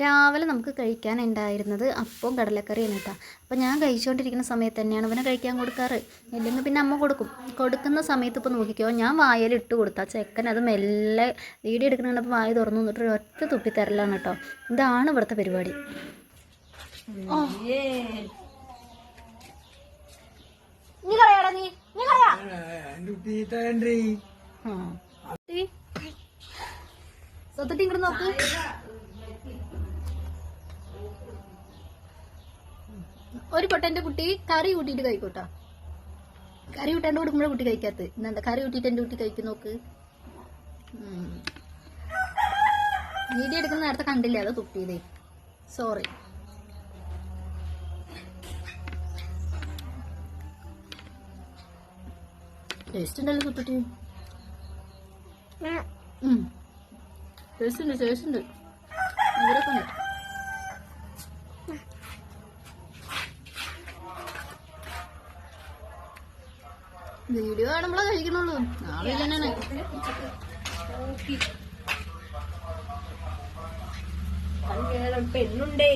രാവിലെ നമുക്ക് കഴിക്കാനുണ്ടായിരുന്നത് അപ്പവും കടലക്കറിയാണ് കേട്ടോ. അപ്പോൾ ഞാൻ കഴിച്ചുകൊണ്ടിരിക്കുന്ന സമയത്ത് തന്നെയാണ് അവനെ കഴിക്കാൻ കൊടുക്കാറ്. അല്ലെങ്കിൽ പിന്നെ അമ്മ കൊടുക്കുന്ന സമയത്ത് ഇപ്പോൾ നോക്കിക്കോ, ഞാൻ വായലിട്ട് കൊടുത്താൽ ചെക്കൻ അത് മെല്ലെ വീഡിയോ എടുക്കുന്നുണ്ടപ്പോൾ വായ തുറന്നു നിന്നിട്ട് ഒറ്റ തുപ്പിത്തരലാണ് കേട്ടോ. ഇതാണ് ഇവിടുത്തെ പരിപാടി. സത്യത്തിൽ ഇങ്ങോട്ട് നോക്ക്. ഒരു പൊട്ടന്റെ കുട്ടി കറി കൂട്ടിയിട്ട് കഴിക്കൂട്ടോ. കറി കൂട്ടാണ്ട് കൊടുക്കുമ്പോഴേ കുട്ടി കഴിക്കാത്ത. ഇന്നെന്താ കറി കൂട്ടിയിട്ട് എന്റെ കുട്ടി കഴിക്കും നോക്ക്. വീഡിയോ എടുക്കുന്ന നേരത്തെ കണ്ടില്ലേ, അത് തുപ്പിയതേ. സോറി. ടേസ്റ്റ് ഉണ്ടല്ലോ തുപ്പിട്ട്. ടേസ്റ്റ് ഉണ്ട്. ഇവരൊക്കെ ഉണ്ട്. വീഡിയോ കാണുമ്പോഴേ കഴിക്കണുള്ളൂ. നാളെ തന്നെയാണ്. പെണ്ണുണ്ടേ.